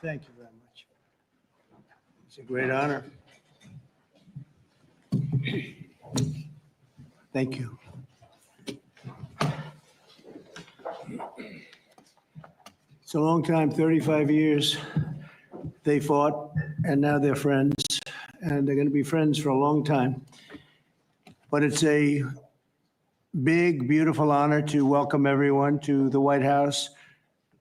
Thank you very much. It's a great honor. Thank you. It's a long time, 35 years. They fought, and now they're friends, and they're going to be friends for a long time. But it's a big, beautiful honor to welcome everyone to the White House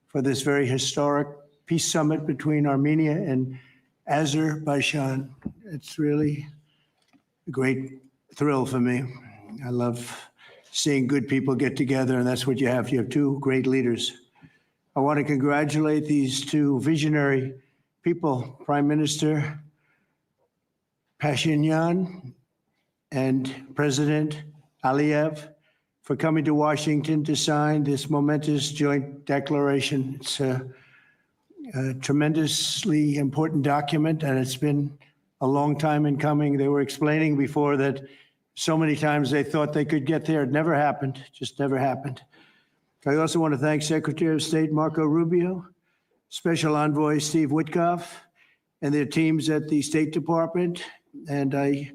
for this very historic peace summit between Armenia and Azerbaijan. It's really a great thrill for me. I love seeing good people get together, and that's what you have. You have two great leaders. I want to congratulate these two visionary people, Prime Minister Pashinyan and President Aliyev, for coming to Washington to sign this momentous joint declaration. It's a tremendously important document, and it's been a long time in coming. They were explaining before that so many times they thought they could get there. It never happened, just never happened. I also want to thank Secretary of State Marco Rubio, Special Envoy Steve Witkoff, and their teams at the State Department. And I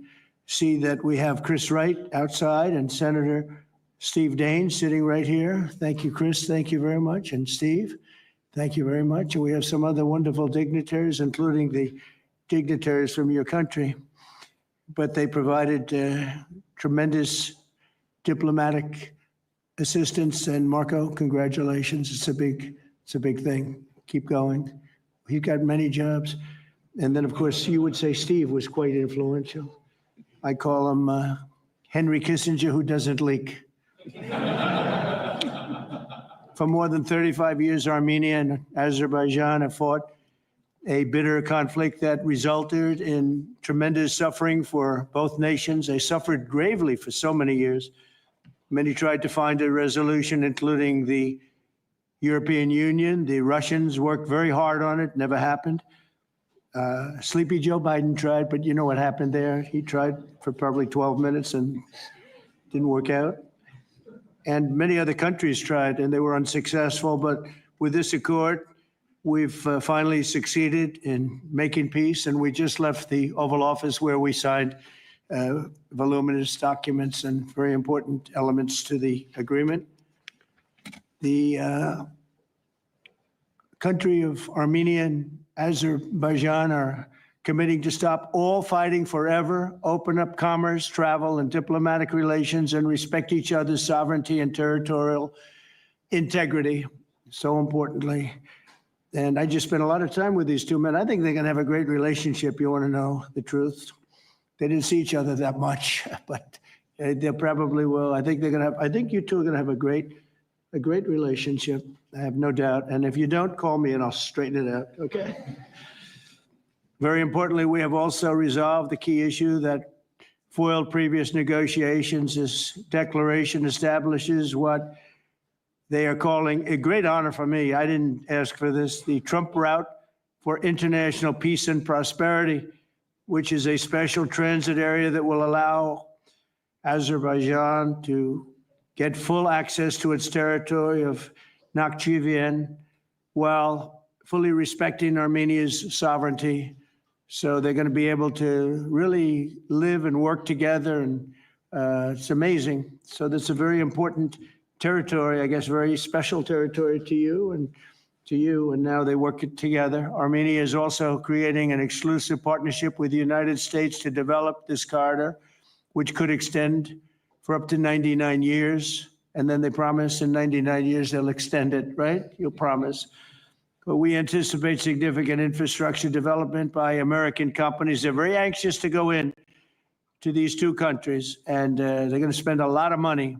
see that we have Chris Wright outside and Senator Steve Daines sitting right here. Thank you, Chris. Thank you very much. And Steve, thank you very much. And we have some other wonderful dignitaries, including the dignitaries from your country. But they provided tremendous diplomatic assistance. And Marco, congratulations. It's a big thing. Keep going. He got many jobs. And then, of course, you would say Steve was quite influential. I call him Henry Kissinger, who doesn't leak. For more than 35 years, Armenia and Azerbaijan have fought a bitter conflict that resulted in tremendous suffering for both nations. They suffered gravely for so many years. Many tried to find a resolution, including the European Union. The Russians worked very hard on it, never happened. Sleepy Joe Biden tried, but you know what happened there. He tried for probably 12 minutes and didn't work out. And many other countries tried, and they were unsuccessful. But with this accord, we've finally succeeded in making peace, and we just left the Oval Office where we signed voluminous documents and very important elements to the agreement. The country of Armenia and Azerbaijan are committing to stop all fighting forever, open up commerce, travel, and diplomatic relations, and respect each other's sovereignty and territorial integrity, so importantly. And I just spent a lot of time with these two men. I think they're going to have a great relationship. You want to know the truth? They didn't see each other that much, but they probably will. I think they're going to have. I think you two are going to have a great relationship. I have no doubt. And if you don't, call me and I'll straighten it out. Okay. Very importantly, we have also resolved the key issue that foiled previous negotiations. This declaration establishes what they are calling a great honor for me. I didn't ask for this. The Trump route for international peace and prosperity, which is a special transit area that will allow Azerbaijan to get full access to its territory of Nakhchivan while fully respecting Armenia's sovereignty. So they're going to be able to really live and work together, and it's amazing. So that's a very important territory, I guess, very special territory to you, and now they work together. Armenia is also creating an exclusive partnership with the United States to develop this corridor, which could extend for up to 99 years. And then they promise in 99 years they'll extend it, right? You'll promise. But we anticipate significant infrastructure development by American companies. They're very anxious to go in to these two countries, and they're going to spend a lot of money,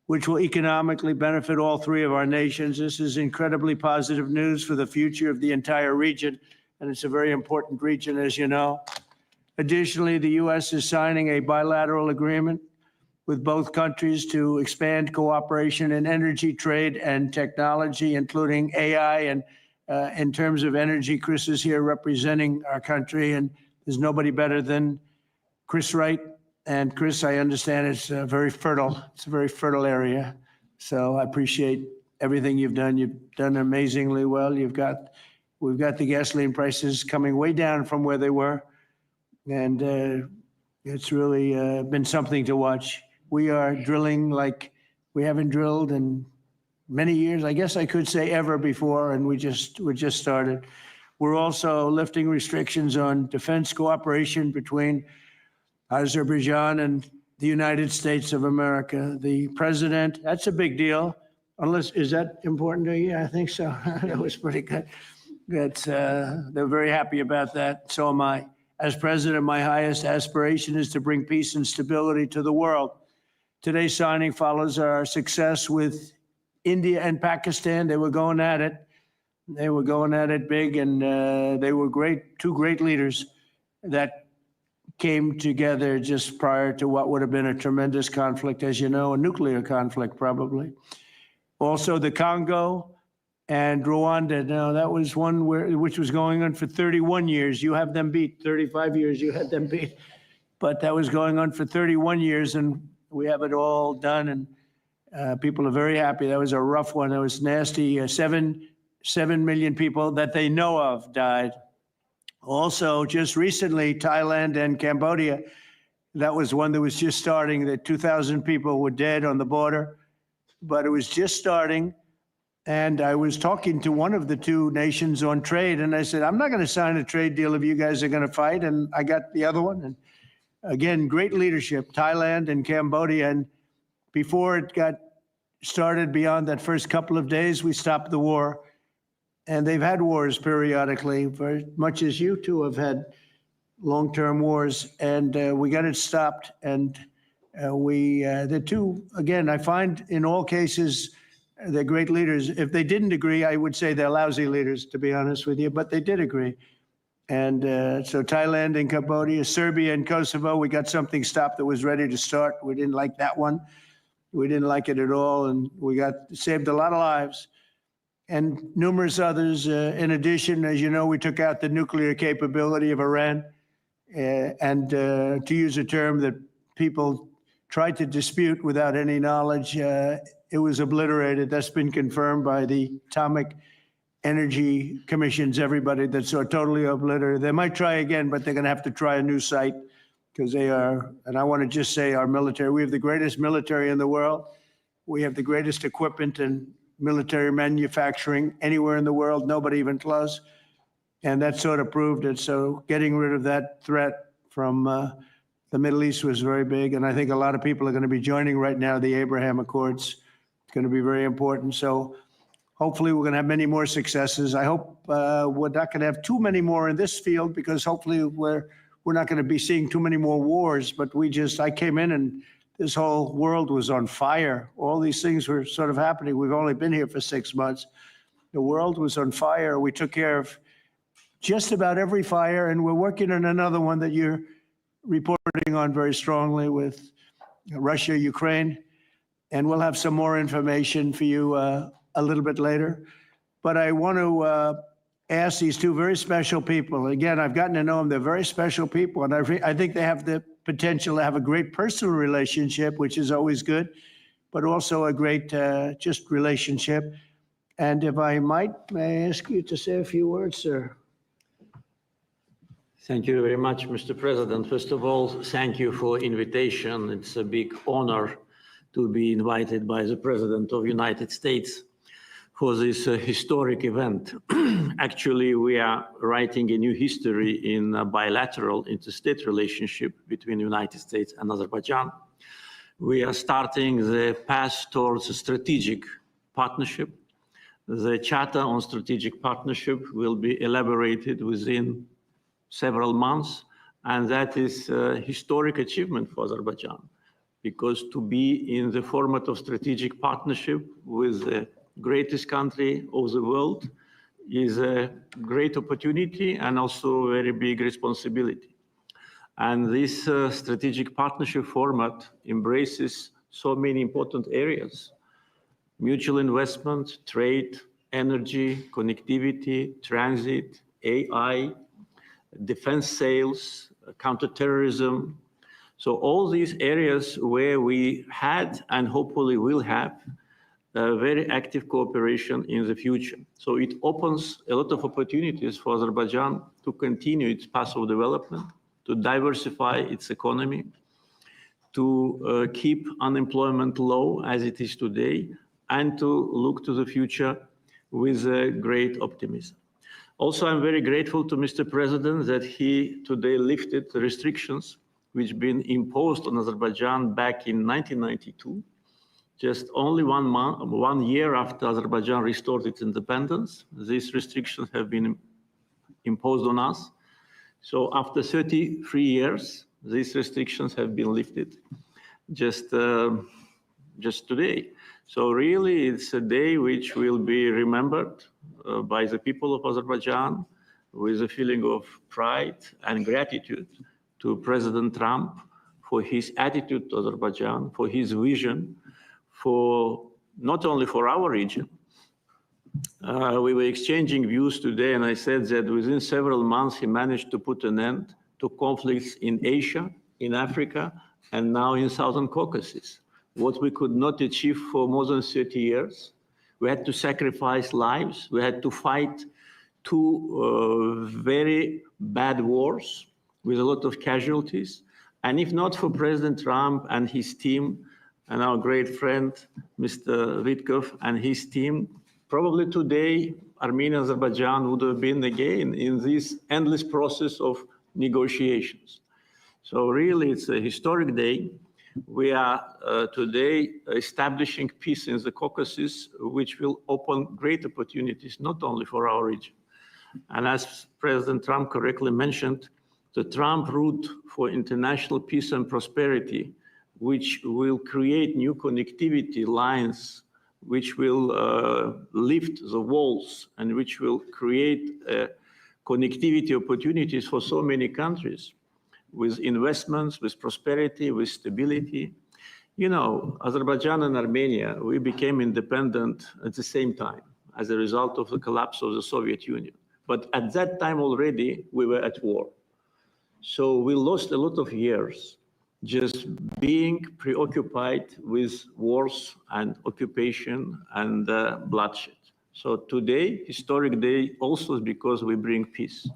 which will economically benefit all three of our nations. This is incredibly positive news for the future of the entire region, and it's a very important region, as you know. Additionally, the U.S. is signing a bilateral agreement with both countries to expand cooperation in energy, trade, and technology, including AI. And in terms of energy, Chris is here representing our country, and there's nobody better than Chris Wright. And Chris, I understand it's very fertile. It's a very fertile area. So I appreciate everything you've done. You've done amazingly well. You've got We've got the gasoline prices coming way down from where they were. And it's really been something to watch. We are drilling like we haven't drilled in many years, I guess I could say ever before, and we just started. We're also lifting restrictions on defense cooperation between Azerbaijan and the United States of America. The president, that's a big deal. Unless, is that important to you? I think so. That was pretty good. They're very happy about that. So am I. As president, my highest aspiration is to bring peace and stability to the world. Today's signing follows our success with India and Pakistan. They were going at it. They were going at it big, and they were great, two great leaders that came together just prior to what would have been a tremendous conflict, as you know, a nuclear conflict probably. Also the Congo and Rwanda. Now that was one which was going on for 31 years. You have them beat. 35 years you had them beat. But that was going on for 31 years, and we have it all done, and people are very happy. That was a rough one. That was nasty. 7 million people that they know of died. Also, just recently, Thailand and Cambodia, that was one that was just starting, that 2,000 people were dead on the border, but it was just starting. And I was talking to one of the two nations on trade, and I said, I'm not going to sign a trade deal if you guys are going to fight. And I got the other one. And again, great leadership, Thailand and Cambodia. And before it got started, beyond that first couple of days, we stopped the war. And they've had wars periodically, very much as you two have had long-term wars. And we got it stopped. And the two, again, I find in all cases, they're great leaders. If they didn't agree, I would say they're lousy leaders, to be honest with you, but they did agree. And so Thailand and Cambodia, Serbia and Kosovo, we got something stopped that was ready to start. We didn't like that one. We didn't like it at all, and we saved a lot of lives. And numerous others. In addition, as you know, we took out the nuclear capability of Iran. And to use a term that people tried to dispute without any knowledge, it was obliterated. That's been confirmed by the Atomic Energy Commissions, everybody, that's so totally obliterated. They might try again, but they're going to have to try a new site because they are, and I want to just say our military, we have the greatest military in the world. We have the greatest equipment and military manufacturing anywhere in the world, nobody even close. And that sort of proved it. So getting rid of that threat from the Middle East was very big. And I think a lot of people are going to be joining right now the Abraham Accords. It's going to be very important. So hopefully we're going to have many more successes. I hope we're not going to have too many more in this field, because hopefully we're not going to be seeing too many more wars. But I came in and this whole world was on fire. All these things were sort of happening. We've only been here for 6 months. The world was on fire. We took care of just about every fire, and we're working on another one that you're reporting on very strongly with Russia, Ukraine, and we'll have some more information for you a little bit later. But I want to ask these two very special people. Again, I've gotten to know them. They're very special people, and I think they have the potential to have a great personal relationship, which is always good, but also a great just relationship. And if I might, may I ask you to say a few words, sir? Thank you very much, Mr. President. First of all, thank you for invitation. It's a big honor to be invited by the President of the United States for this historic event. Actually, we are writing a new history in a bilateral interstate relationship between the United States and Azerbaijan. We are starting the path towards a strategic partnership. The Charter on Strategic Partnership will be elaborated within several months, and that is a historic achievement for Azerbaijan, because to be in the format of strategic partnership with the greatest country of the world is a great opportunity and also a very big responsibility. And this strategic partnership format embraces so many important areas: mutual investment, trade, energy, connectivity, transit, AI, defense sales, counterterrorism. So all these areas where we had and hopefully will have very active cooperation in the future. So it opens a lot of opportunities for Azerbaijan to continue its path of development, to diversify its economy, to keep unemployment low as it is today, and to look to the future with great optimism. Also, I'm very grateful to Mr. President that he today lifted the restrictions which been imposed on Azerbaijan back in 1992, just only 1 year after Azerbaijan restored its independence. These restrictions have been imposed on us. So after 33 years, these restrictions have been lifted just today. So really, it's a day which will be remembered by the people of Azerbaijan with a feeling of pride and gratitude to President Trump for his attitude to Azerbaijan, for his vision, for not only for our region. We were exchanging views today, and I said that within several months, he managed to put an end to conflicts in Asia, in Africa, and now in Southern Caucasus. What we could not achieve for more than 30 years. We had to sacrifice lives. We had to fight two very bad wars with a lot of casualties. And if not for President Trump and his team, and our great friend, Mr. Vitkov and his team, probably today, Armenia and Azerbaijan would have been again in this endless process of negotiations. So really, it's a historic day. We are today establishing peace in the Caucasus, which will open great opportunities, not only for our region. And as President Trump correctly mentioned, the Trump route for international peace and prosperity, which will create new connectivity lines, which will lift the walls and which will create connectivity opportunities for so many countries with investments, with prosperity, with stability. You know, Azerbaijan and Armenia, we became independent at the same time as a result of the collapse of the Soviet Union. But at that time already, we were at war. So we lost a lot of years just being preoccupied with wars and occupation and bloodshed. So today, historic day, also is because we bring peace.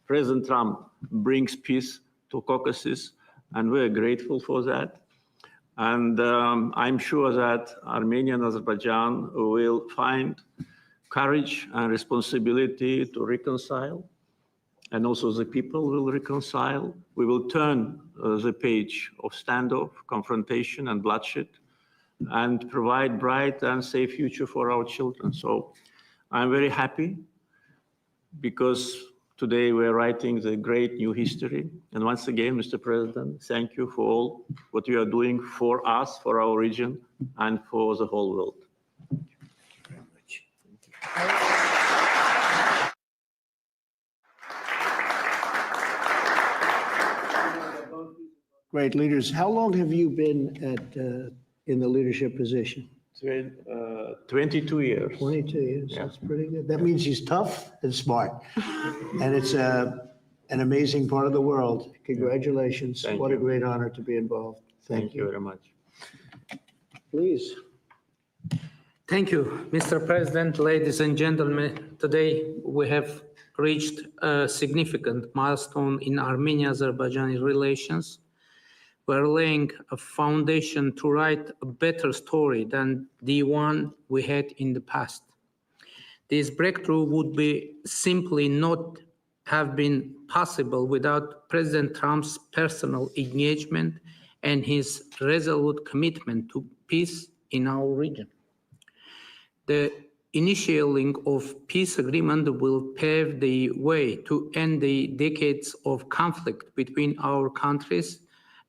President Trump brings peace to Caucasus, and we're grateful for that. And I'm sure that Armenia and Azerbaijan will find courage and responsibility to reconcile, and also the people will reconcile. We will turn the page of standoff, confrontation, and bloodshed, and provide bright and safe future for our children. So I'm very happy because today we're writing the great new history. And once again, Mr. President, thank you for all what you are doing for us, for our region, and for the whole world. Thank you very much. Great leaders. How long have you been in the leadership position? 22 years. 22 years. Yeah. That's pretty good. That means he's tough and smart. And it's an amazing part of the world. Congratulations. Thank What you. a great honor to be involved. Thank you very much. Please. Thank you, Mr. President, ladies and gentlemen. Today we have reached a significant milestone in Armenia-Azerbaijan relations. We're laying a foundation to write a better story than the one we had in the past. This breakthrough would be simply not have been possible without President Trump's personal engagement and his resolute commitment to peace in our region. The initiating of peace agreement will pave the way to end the decades of conflict between our countries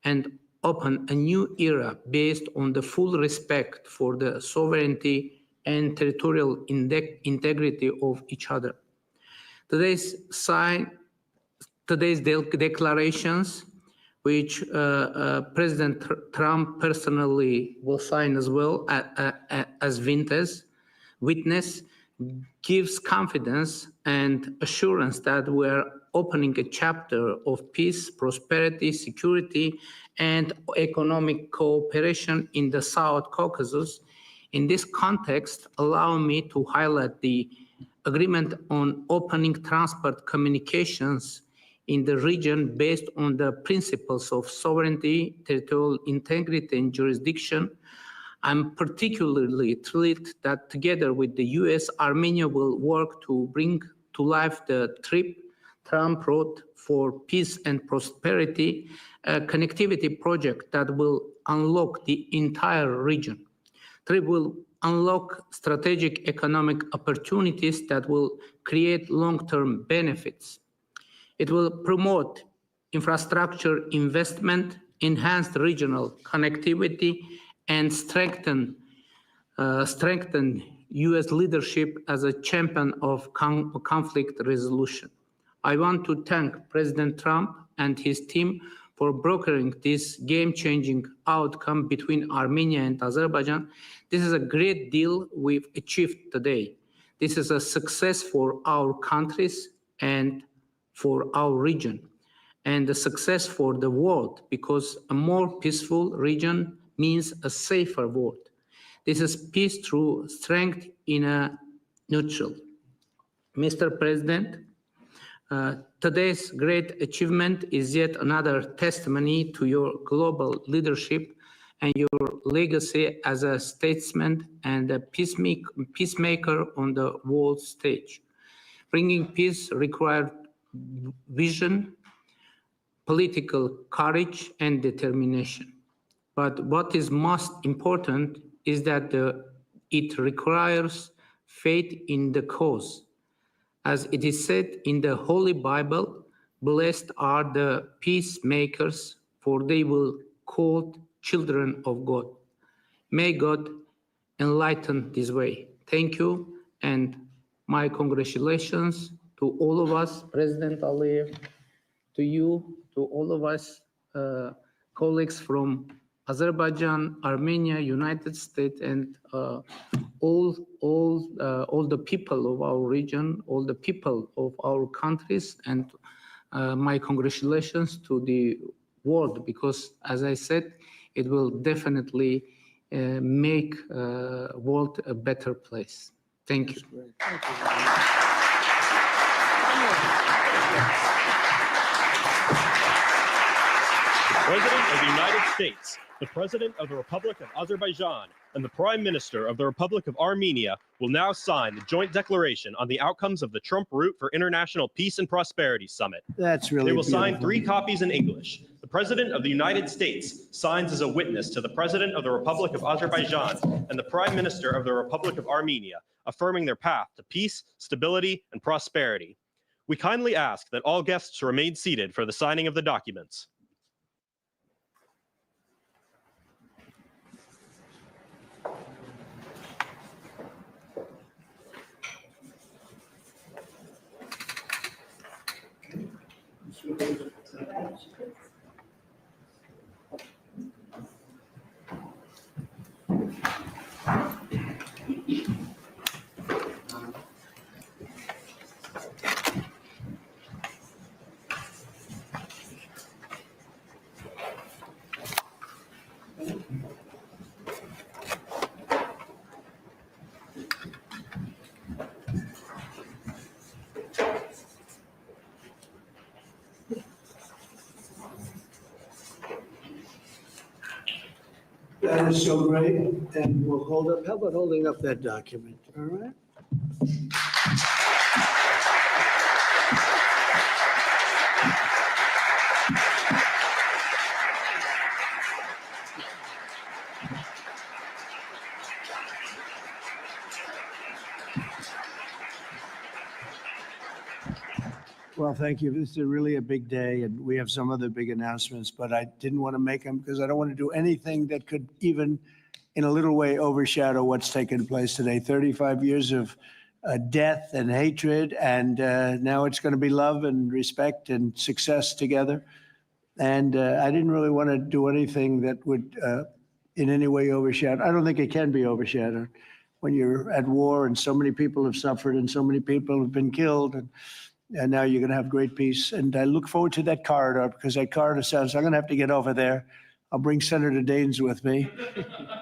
and open a new era based on the full respect for the sovereignty and territorial integrity of each other. Today's declarations, which President Trump personally will sign as well as witness, gives confidence and assurance that we're opening a chapter of peace, prosperity, security, and economic cooperation in the South Caucasus In this context, allow me to highlight the agreement on opening transport communications in the region based on the principles of sovereignty, territorial integrity, and jurisdiction. I'm particularly thrilled that together with the US, Armenia will work to bring to life the Trump Road for Peace and Prosperity, a connectivity project that will unlock the entire region. TRIP will unlock strategic economic opportunities that will create long-term benefits. It will promote infrastructure investment, enhance regional connectivity, and strengthen U.S. leadership as a champion of conflict resolution. I want to thank President Trump and his team for brokering this game-changing outcome between Armenia and Azerbaijan. This is a great deal we've achieved today. This is a success for our countries and for our region, and a success for the world, because a more peaceful region means a safer world. This is peace through strength in a neutral. Mr. President, today's great achievement is yet another testimony to your global leadership and your legacy as a statesman and a peacemaker on the world stage. Bringing peace required vision, political courage, and determination. But what is most important is that it requires faith in the cause. As it is said in the Holy Bible, blessed are the peacemakers, for they will be called children of God. May God enlighten this way. Thank you, and my congratulations to all of us, President Aliyev, to you, to all of us, colleagues from Azerbaijan, Armenia, United States, and all the people of our region, all the people of our countries, and my congratulations to the world, because, as I said, it will definitely make world a better place. Thank you. President of the United States, the President of the Republic of Azerbaijan, and the Prime Minister of the Republic of Armenia will now sign the joint declaration on the outcomes of the Trump Route for International Peace and Prosperity Summit. That's really They will beautiful. sign 3 copies in English. The President of the United States signs as a witness to the President of the Republic of Azerbaijan and the Prime Minister of the Republic of Armenia, affirming their path to peace, stability, and prosperity. We kindly ask that all guests remain seated for the signing of the documents. That is so great, and we'll hold up, how about holding up that document, all right? Well, thank you. This is really a big day, and we have some other big announcements, but I didn't want to make them because I don't want to do anything that could even in a little way overshadow what's taken place today. 35 years of death and hatred, and now it's going to be love and respect and success together. And I didn't really want to do anything that would in any way overshadow. I don't think it can be overshadowed when you're at war and so many people have suffered and so many people have been killed. And now you're going to have great peace. And I look forward to that corridor, because that corridor sounds, I'm going to have to get over there. I'll bring Senator Daines with me,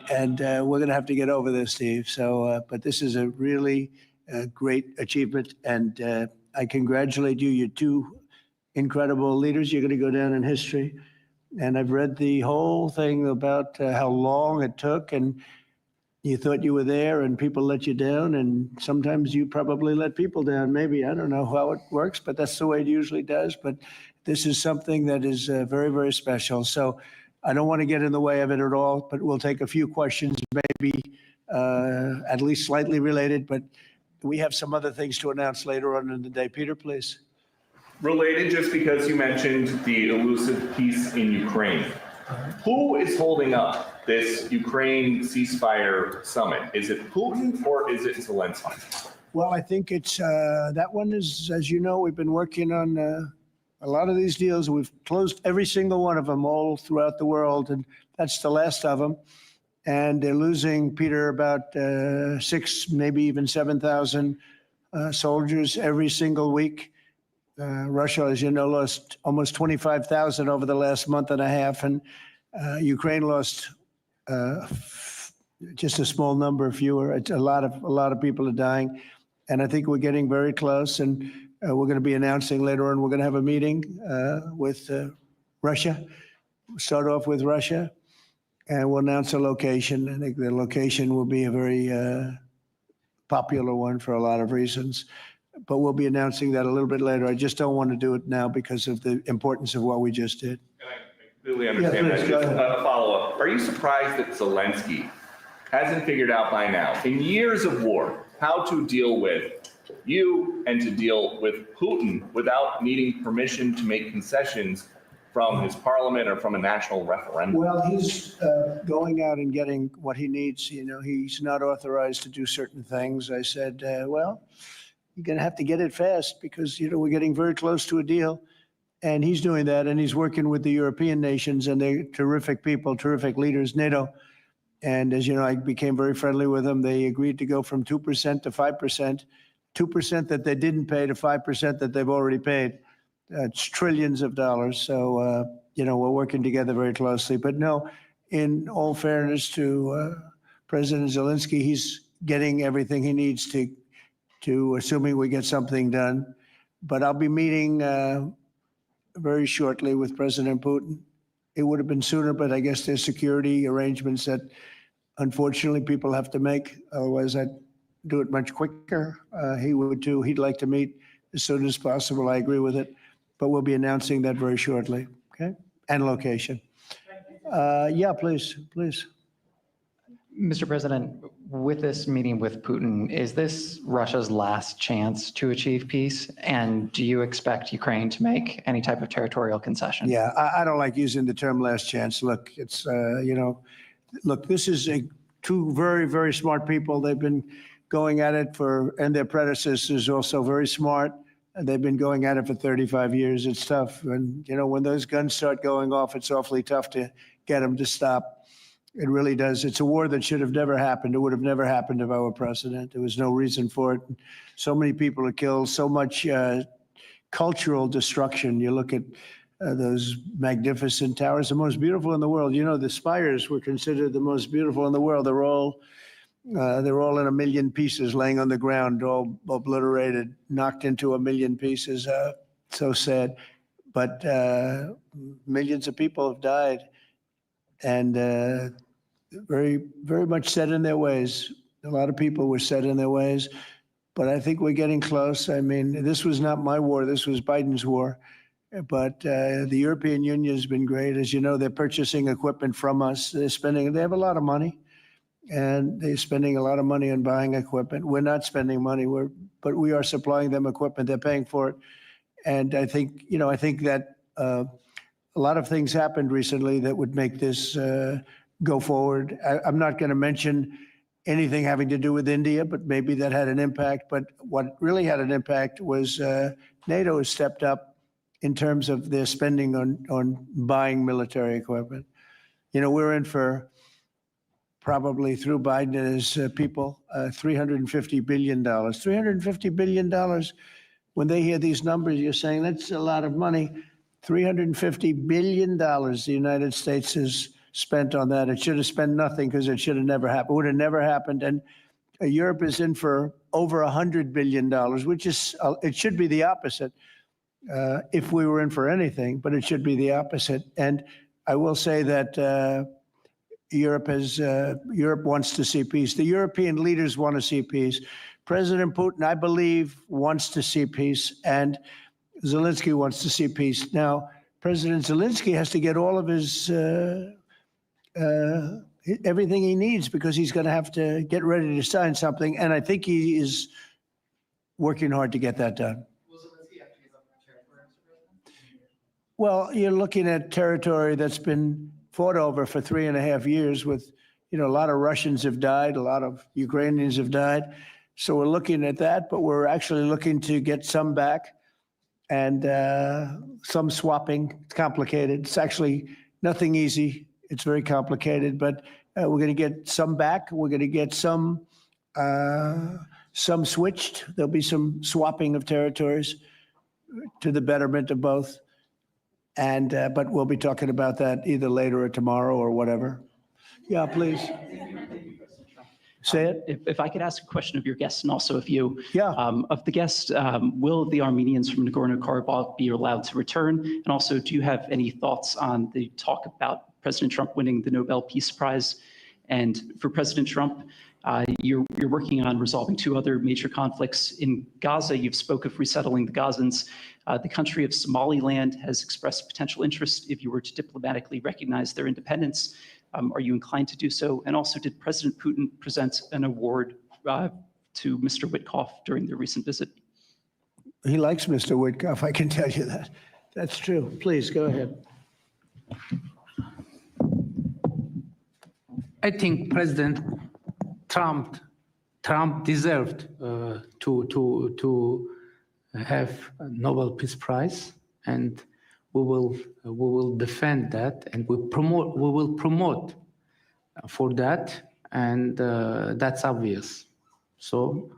and we're going to have to get over this, Steve. So, but this is a really great achievement, and I congratulate you. You're two incredible leaders. You're going to go down in history. And I've read the whole thing about how long it took, and you thought you were there and people let you down, and sometimes you probably let people down. Maybe, I don't know how it works, but that's the way it usually does. But this is something that is very, very special. So I don't want to get in the way of it at all, but we'll take a few questions, maybe at least slightly related, but we have some other things to announce later on in the day. Peter, please. Related, just because you mentioned the elusive peace in Ukraine. Who is holding up this Ukraine ceasefire summit? Is it Putin or is it Zelensky? Well, I think it's, that one is, as you know, we've been working on a lot of these deals. We've closed every single one of them all throughout the world, and that's the last of them. And they're losing, Peter, about 6, maybe even 7,000 soldiers every single week. Russia, as you know, lost almost 25,000 over the last month and a half, and Ukraine lost just a small number, fewer. It's a lot of people are dying, and I think we're getting very close. And we're going to be announcing later on. We're going to have a meeting with Russia. We'll start off with Russia, and we'll announce a location. I think the location will be a very popular one for a lot of reasons. But we'll be announcing that a little bit later. I just don't want to do it now because of the importance of what we just did. And I completely understand that. Just a follow-up. Are you surprised that Zelensky hasn't figured out by now, in years of war, how to deal with you and to deal with Putin without needing permission to make concessions from his parliament or from a national referendum? Well, he's going out and getting what he needs. You know, he's not authorized to do certain things. I said, well, you're going to have to get it fast because, you know, we're getting very close to a deal. And he's doing that, and he's working with the European nations, and they're terrific people, terrific leaders, NATO. And as you know, I became very friendly with them. They agreed to go from 2% to 5%, 2% that they didn't pay to 5% that they've already paid. It's trillions of dollars. So, you know, we're working together very closely. But no, in all fairness to President Zelensky, he's getting everything he needs to assuming we get something done. But I'll be meeting very shortly with President Putin. It would have been sooner, but I guess there's security arrangements that unfortunately people have to make. Otherwise, I'd do it much quicker. He would too. He'd like to meet as soon as possible. I agree with it. But we'll be announcing that very shortly, okay? And location. Yeah, please. Mr. President, with this meeting with Putin, is this Russia's last chance to achieve peace? And do you expect Ukraine to make any type of territorial concession? Yeah, I don't like using the term last chance. Look, it's, you know, look, this is two very, very smart people. They've been going at it and their predecessors also very smart. And they've been going at it for 35 years. It's tough. And, you know, when those guns start going off, it's awfully tough to get them to stop. It really does. It's a war that should have never happened. It would have never happened if I were president. There was no reason for it. So many people are killed, so much cultural destruction. You look at those magnificent towers, the most beautiful in the world. You know, the spires were considered the most beautiful in the world. They're all in a million pieces laying on the ground, all obliterated, knocked into a million pieces. So sad. But millions of people have died. And very, very much set in their ways. A lot of people were set in their ways, but I think we're getting close. I mean, this was not my war. This was Biden's war. But the European Union has been great. As you know, they're purchasing equipment from us. They have a lot of money, and they're spending a lot of money on buying equipment. We're not spending money, but we are supplying them equipment. They're paying for it. And I think, you know, that a lot of things happened recently that would make this go forward. I'm not going to mention anything having to do with India, but maybe that had an impact. But what really had an impact was NATO has stepped up in terms of their spending on buying military equipment. You know, we're in for probably through Biden and his people, $350 billion. $350 billion. When they hear these numbers, you're saying that's a lot of money. $350 billion the United States has spent on that. It should have spent nothing because it should have never happened. Would have never happened. And Europe is in for over $100 billion, which is, it should be the opposite if we were in for anything, but it should be the opposite. And I will say that Europe wants to see peace. The European leaders want to see peace. President Putin, I believe, wants to see peace, and Zelensky wants to see peace. Now, President Zelensky has to get all of his everything he needs because he's going to have to get ready to sign something, and I think he is working hard to get that done. Well, you're looking at territory that's been fought over for 3.5 years with, a lot of Russians have died, a lot of Ukrainians have died. So we're looking at that, but we're actually looking to get some back and some swapping. It's complicated. It's actually nothing easy. It's very complicated, but we're going to get some back. We're going to get some switched. There'll be some swapping of territories to the betterment of both. And but we'll be talking about that either later or tomorrow or whatever. Yeah, please. Say it. If I could ask a question of your guests and also of you. Yeah. Of the guests, will the Armenians from Nagorno-Karabakh be allowed to return? And also, do you have any thoughts on the talk about President Trump winning the Nobel Peace Prize? And for President Trump, you're working on resolving 2 other major conflicts. In Gaza, you've spoke of resettling the Gazans. The country of Somaliland has expressed potential interest if you were to diplomatically recognize their independence. Are you inclined to do so? And also, did President Putin present an award to Mr. Witkoff during their recent visit? He likes Mr. Witkoff, I can tell you that. That's true. Please, go ahead. I think President Trump deserved to have a Nobel Peace Prize, and we will defend that, and we will promote for that, and that's obvious. So,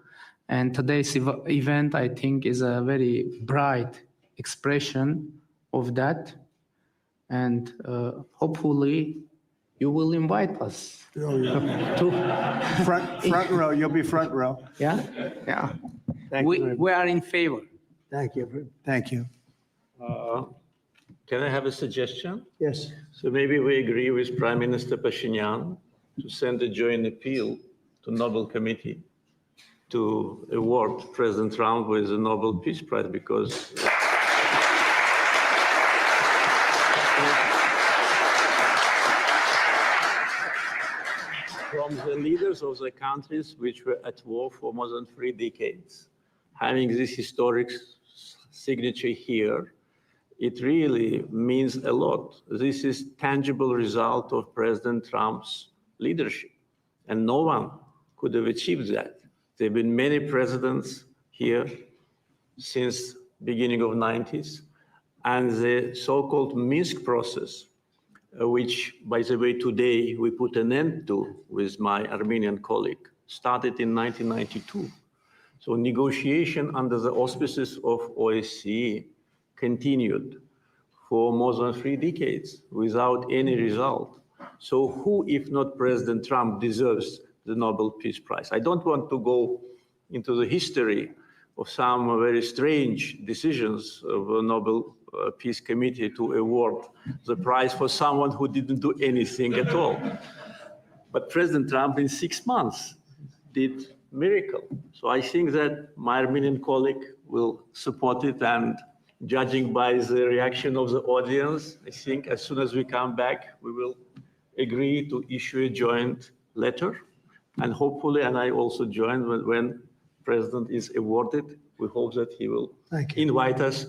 and today's event, I think, is a very bright expression of that, and hopefully you will invite us to Front row, you'll be front row. yeah. Thank you. We are in favor. Thank you. Thank you. Can I have a suggestion? Yes. So maybe we agree with Prime Minister Pashinyan to send a joint appeal to Nobel Committee to award President Trump with the Nobel Peace Prize, because from the leaders of the countries which were at war for more than 3 decades, having this historic signature here, it really means a lot. This is tangible result of President Trump's leadership, and no one could have achieved that. There have been many presidents here since beginning of 90s, and the so-called Minsk process, which, by the way, today we put an end to with my Armenian colleague, started in 1992. So negotiation under the auspices of OSCE continued for more than 3 decades without any result. So who, if not President Trump, deserves the Nobel Peace Prize? I don't want to go into the history of some very strange decisions of the Nobel Peace Committee to award the prize for someone who didn't do anything at all. But President Trump in 6 months did miracle. So I think that my Armenian colleague will support it, and judging by the reaction of the audience, I think as soon as we come back, we will agree to issue a joint letter, and hopefully, and I also join when President is awarded, we hope that he will invite us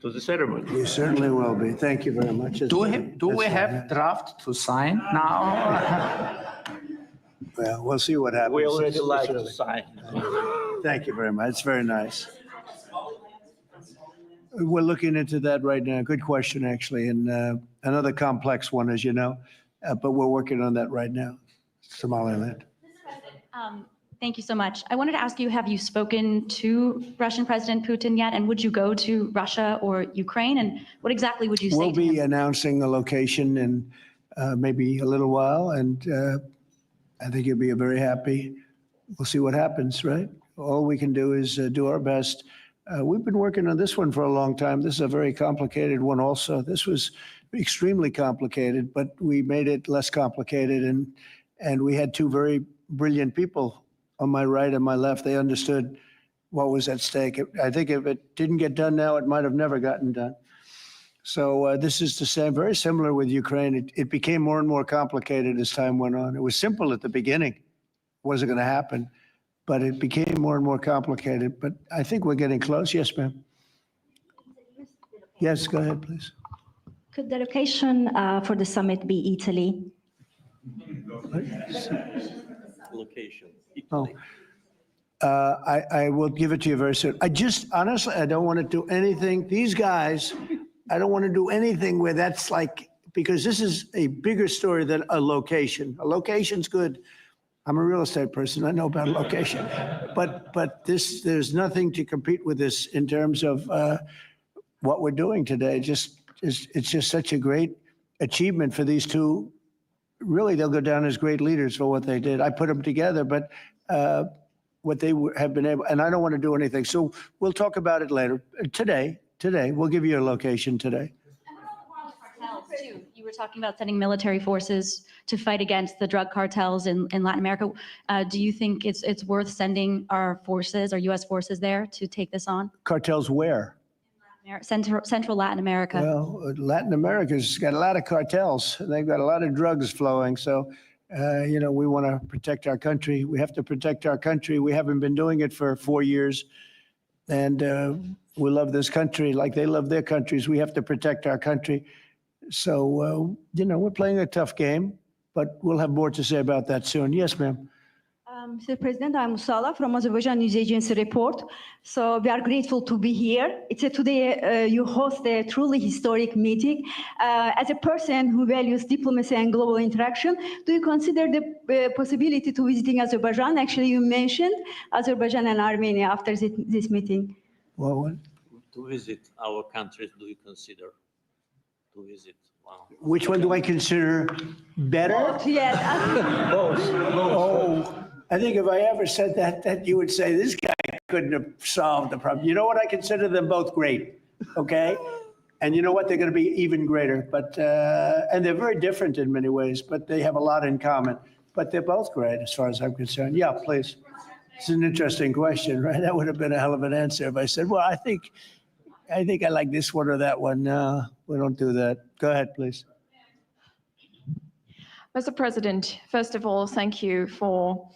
to the ceremony. You certainly will be. Thank you very much. Do we have draft to sign now? Well, we'll see what happens. We already It's like to early. sign. Thank you very much. It's very nice. We're looking into that right now. Good question, actually, and another complex one, as you know, but we're working on that right now. Somaliland. Thank you so much. I wanted to ask you, have you spoken to Russian President Putin yet? And would you go to Russia or Ukraine? And what exactly would you say We'll to be him? announcing the location, and maybe a little while, and I think you'll be very happy. We'll see what happens, right? All we can do is do our best. We've been working on this one for a long time. This is a very complicated one also. This was extremely complicated, but we made it less complicated, and we had two very brilliant people on my right and my left. They understood what was at stake. I think if it didn't get done now, it might have never gotten done. So this is the same, very similar with Ukraine. It became more and more complicated as time went on. It was simple at the beginning. It wasn't going to happen, but it became more and more complicated. But I think we're getting close. Yes, ma'am. Yes, go ahead, please. Could the location for the summit be Italy? Location. Oh. I will give it to you very soon. Honestly, I don't want to do anything. These guys, I don't want to do anything where that's like, because this is a bigger story than a location. A location's good. I'm a real estate person. I know about a location. But there's nothing to compete with this in terms of what we're doing today. It's just such a great achievement for these two. Really, they'll go down as great leaders for what they did. I put them together, but what they have been able, and I don't want to do anything. So we'll talk about it later. Today, we'll give you a location today. And what about the war on the cartels too? You were talking about sending military forces to fight against the drug cartels in Latin America. Do you think it's worth sending our forces, our U.S. forces there to take this on? Cartels where? Central Latin America. Well, Latin America's got a lot of cartels. They've got a lot of drugs flowing. So, we want to protect our country. We have to protect our country. We haven't been doing it for 4 years. And we love this country like they love their countries. We have to protect our country. So, we're playing a tough game, but we'll have more to say about that soon. Yes, ma'am. Mr. President, I'm Musala from Azerbaijan News Agency Report. So we are grateful to be here. Today you host a truly historic meeting. As a person who values diplomacy and global interaction, do you consider the possibility to visiting Azerbaijan? Actually, you mentioned Azerbaijan and Armenia after this meeting. Well, To visit our countries, do you consider to visit? Wow. which one do I consider better? Yes. Oh, I think if I ever said that you would say, this guy couldn't have solved the problem. You know what? I consider them both great, okay? And you know what? They're going to be even greater. But and they're very different in many ways, but they have a lot in common. But they're both great as far as I'm concerned. Yeah, please. It's an interesting question, right? That would have been a hell of an answer if I said, well, I think I like this one or that one. No, we don't do that. Go ahead, please. Mr. President, first of all, thank you for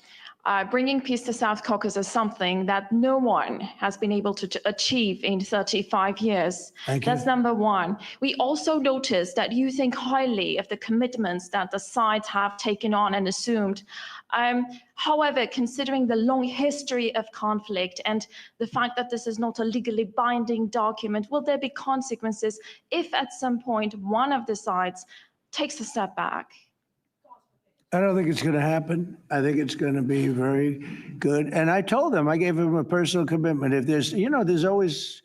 bringing peace to South Caucasus, something that no one has been able to achieve in 35 years. Thank you. That's number one. We also noticed that you think highly of the commitments that the sides have taken on and assumed. However, considering the long history of conflict and the fact that this is not a legally binding document, will there be consequences if at some point one of the sides takes a step back? I don't think it's going to happen. I think it's going to be very good. And I told them, I gave them a personal commitment. If there's, there's always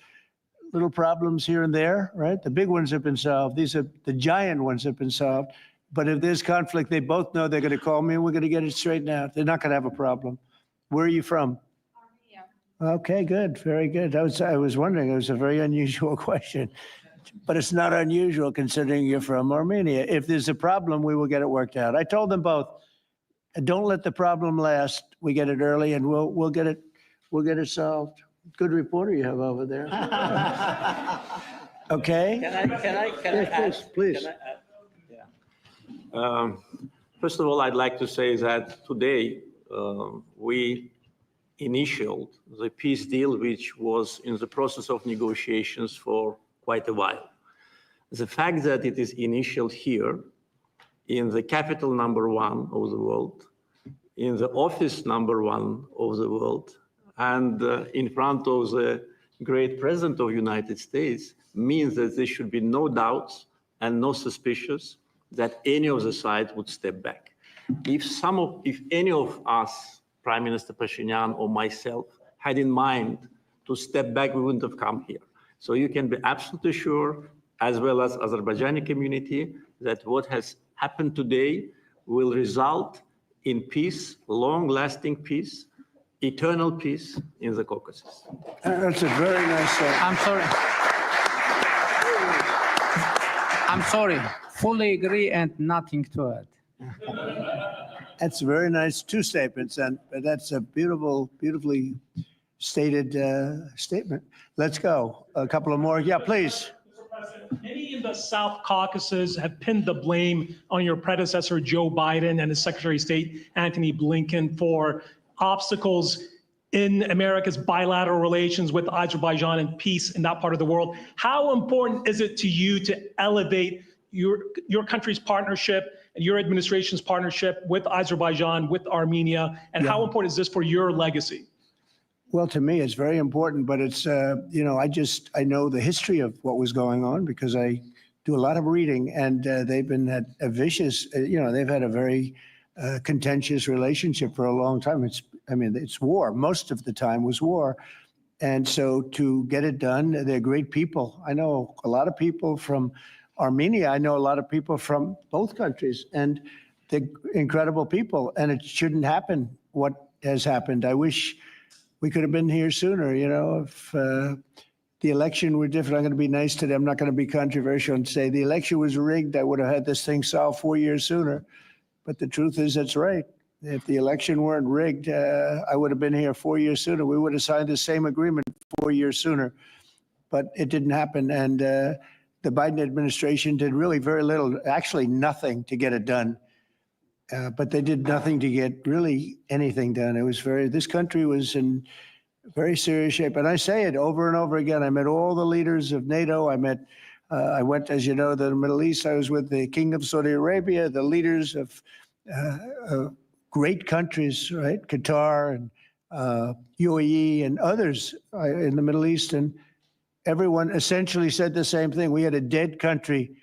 little problems here and there, right? The big ones have been solved. These are the giant ones have been solved. But if there's conflict, they both know they're going to call me and we're going to get it straightened out. They're not going to have a problem. Where are you from? Armenia. Okay, good. Very good. I was wondering, it was a very unusual question. But it's not unusual considering you're from Armenia. If there's a problem, we will get it worked out. I told them both, don't let the problem last. We get it early and we'll get it solved. Good reporter you have over there. Okay? Can I add? Please. Can I add? First of all, I'd like to say that today we initialed the peace deal, which was in the process of negotiations for quite a while. The fact that it is initialed here in the capital #1 of the world, in the office #1 of the world, and in front of the great president of the United States means that there should be no doubts and no suspicions that any of the sides would step back. If any of us, Prime Minister Pashinyan or myself, had in mind to step back, we wouldn't have come here. So you can be absolutely sure, as well as Azerbaijani community, that what has happen today will result in peace, long-lasting peace, eternal peace in the Caucasus. That's a very nice. I'm sorry. I'm sorry. Fully agree and nothing to add. That's very nice. Two statements, and that's a beautifully stated statement. Let's go. A couple of more. Yeah, please. Many in the South Caucasus have pinned the blame on your predecessor, Joe Biden, and his Secretary of State, Antony Blinken, for obstacles in America's bilateral relations with Azerbaijan and peace in that part of the world. How important is it to you to elevate your country's partnership and your administration's partnership with Azerbaijan, with Armenia, and how important is this for your legacy? Well, to me, it's very important, but it's, you know, I know the history of what was going on because I do a lot of reading, and they've been at a vicious, you know, they've had a very contentious relationship for a long time. It's war. Most of the time was war. And so to get it done, they're great people. I know a lot of people from Armenia. I know a lot of people from both countries, and they're incredible people, and it shouldn't happen what has happened. I wish we could have been here sooner, you know, if the election were different. I'm going to be nice today. I'm not going to be controversial and say the election was rigged. I would have had this thing solved 4 years sooner. But the truth is, that's right. If the election weren't rigged, I would have been here 4 years sooner. We would have signed the same agreement 4 years sooner. But it didn't happen. And the Biden administration did really very little, actually nothing to get it done. But they did nothing to get really anything done. It was this country was in very serious shape. And I say it over and over again. I met all the leaders of NATO. I went, as you know, to the Middle East. I was with the King of Saudi Arabia, the leaders of great countries, right? Qatar and UAE and others in the Middle East. And everyone essentially said the same thing. We had a dead country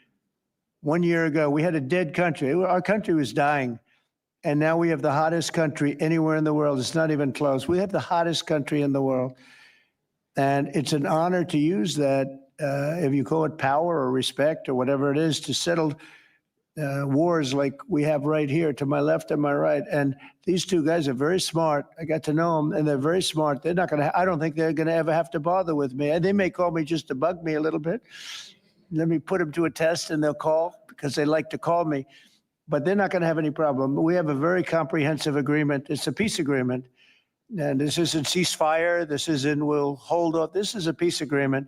1 year ago. We had a dead country. Our country was dying. And now we have the hottest country anywhere in the world. It's not even close. We have the hottest country in the world. And it's an honor to use that, if you call it power or respect or whatever it is, to settle wars like we have right here to my left and my right. And these two guys are very smart. I got to know them, and they're very smart. They're not going to, I don't think they're going to ever have to bother with me. They may call me just to bug me a little bit. Let me put them to a test, and they'll call because they like to call me. But they're not going to have any problem. We have a very comprehensive agreement. It's a peace agreement. And this isn't ceasefire. This isn't we'll hold off. This is a peace agreement.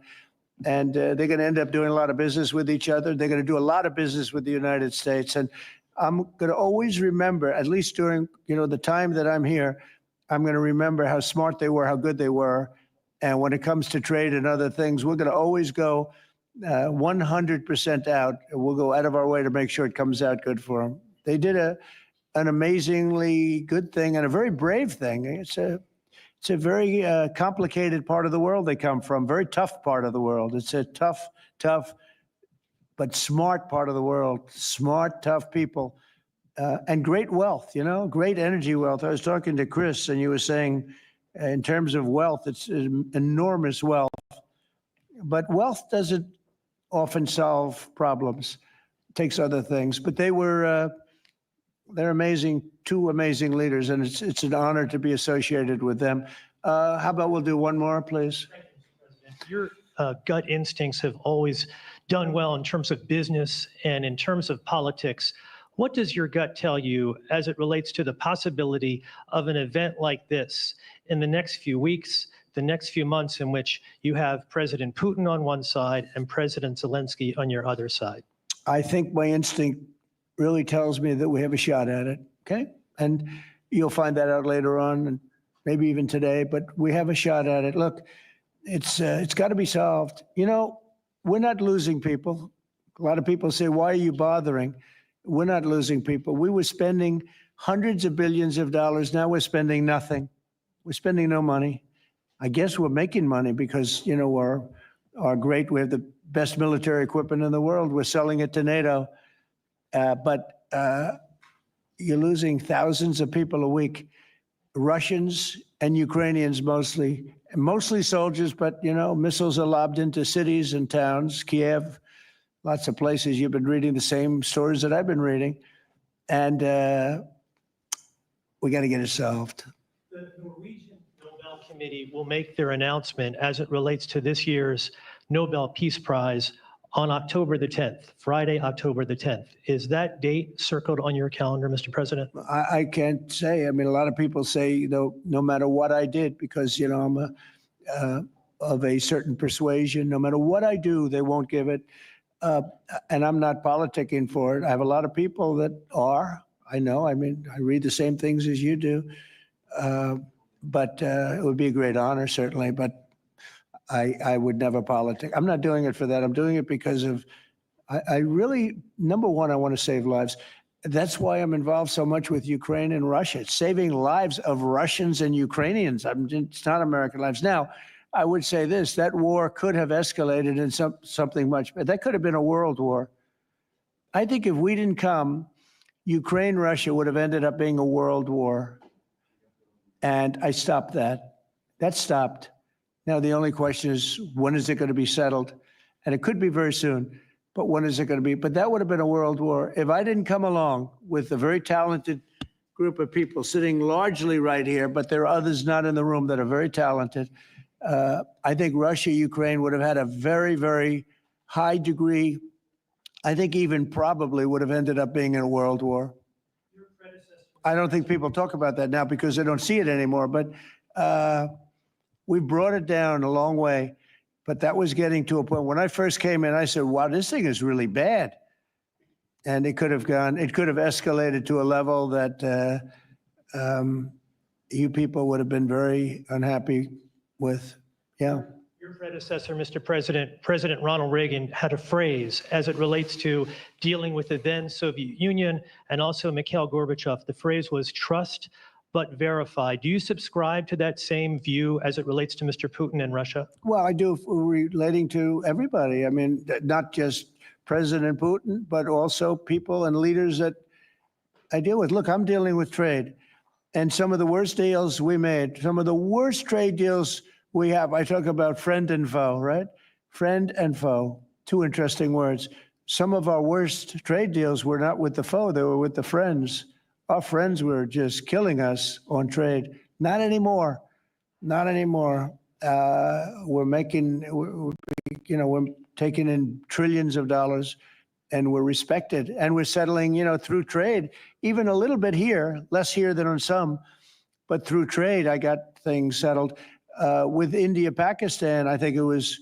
And they're going to end up doing a lot of business with each other. They're going to do a lot of business with the United States. And I'm going to always remember, at least during the time that I'm here, I'm going to remember how smart they were, how good they were. And when it comes to trade and other things, we're going to always go 100% out. We'll go out of our way to make sure it comes out good for them. They did an amazingly good thing and a very brave thing. It's a very complicated part of the world they come from, very tough part of the world. It's a tough, but smart part of the world, smart, tough people, and great wealth, great energy wealth. I was talking to Chris, and you were saying in terms of wealth, it's enormous wealth. But wealth doesn't often solve problems. It takes other things. But they're amazing, two amazing leaders, and it's an honor to be associated with them. How about we'll do one more, please? Thank you, Mr. President. Your gut instincts have always done well in terms of business and in terms of politics. What does your gut tell you as it relates to the possibility of an event like this in the next few weeks, the next few months, in which you have President Putin on one side and President Zelensky on your other side? I think my instinct really tells me that we have a shot at it, okay? And you'll find that out later on, and maybe even today, but we have a shot at it. Look, it's got to be solved. We're not losing people. A lot of people say, why are you bothering? We're not losing people. We were spending hundreds of billions of dollars. Now we're spending nothing. We're spending no money. I guess we're making money because, we're great. We have the best military equipment in the world. We're selling it to NATO. But you're losing thousands of people a week, Russians and Ukrainians mostly soldiers, but, missiles are lobbed into cities and towns, Kiev, lots of places you've been reading the same stories that I've been reading. And we got to get it solved. The Norwegian Nobel Committee will make their announcement as it relates to this year's Nobel Peace Prize on October the 10th, Friday, October the 10th. Is that date circled on your calendar, Mr. President? I can't say. I mean, a lot of people say, no matter what I did, because, I'm of a certain persuasion, no matter what I do, they won't give it. And I'm not politicking for it. I have a lot of people that are. I know. I mean, I read the same things as you do. But it would be a great honor, certainly. But I would never politic. I'm not doing it for that. I'm doing it because of, I really, number one, I want to save lives. That's why I'm involved so much with Ukraine and Russia. It's saving lives of Russians and Ukrainians. It's not American lives. Now, I would say this, that war could have escalated in something much, but that could have been a world war. I think if we didn't come, Ukraine, Russia would have ended up being a world war. And I stopped that. That stopped. Now, the only question is, when is it going to be settled? And it could be very soon, but when is it going to be? But that would have been a world war. If I didn't come along with a very talented group of people sitting largely right here, but there are others not in the room that are very talented, I think Russia, Ukraine would have had a very, very high degree, I think even probably would have ended up being in a world war. I don't think people talk about that now because they don't see it anymore, but we brought it down a long way, but that was getting to a point. When I first came in, I said, wow, this thing is really bad. And it could have escalated to a level that you people would have been very unhappy with. Yeah. Your predecessor, Mr. President, President Ronald Reagan, had a phrase as it relates to dealing with the then Soviet Union and also Mikhail Gorbachev. The phrase was trust but verify. Do you subscribe to that same view as it relates to Mr. Putin and Russia? Well, I do, relating to everybody. I mean, not just President Putin, but also people and leaders that I deal with. Look, I'm dealing with trade. And some of the worst deals we made, some of the worst trade deals we have, I talk about friend and foe, right? Friend and foe, two interesting words. Some of our worst trade deals were not with the foe, they were with the friends. Our friends were just killing us on trade. Not anymore, not anymore. We're taking in trillions of dollars and we're respected and we're settling, through trade, even a little bit here, less here than on some, but through trade, I got things settled. With India, Pakistan, I think it was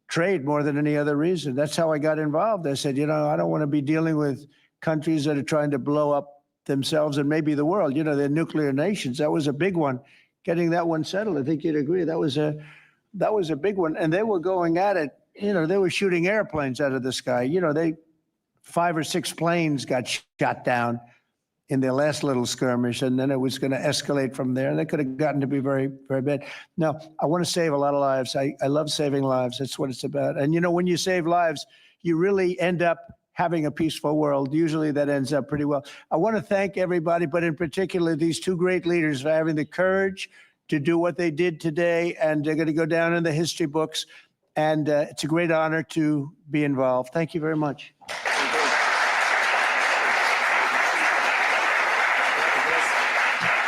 trade more than any other reason. That's how I got involved. I said, I don't want to be dealing with countries that are trying to blow up themselves and maybe the world. They're nuclear nations. That was a big one. Getting that one settled, I think you'd agree. That was a big one. And they were going at it. They were shooting airplanes out of the sky. 5 or 6 planes got shot down in their last little skirmish, and then it was going to escalate from there. And they could have gotten to be very, very bad. Now, I want to save a lot of lives. I love saving lives. That's what it's about. And, when you save lives, you really end up having a peaceful world. Usually that ends up pretty well. I want to thank everybody, but in particular, these two great leaders for having the courage to do what they did today. And they're going to go down in the history books. And it's a great honor to be involved. Thank you very much.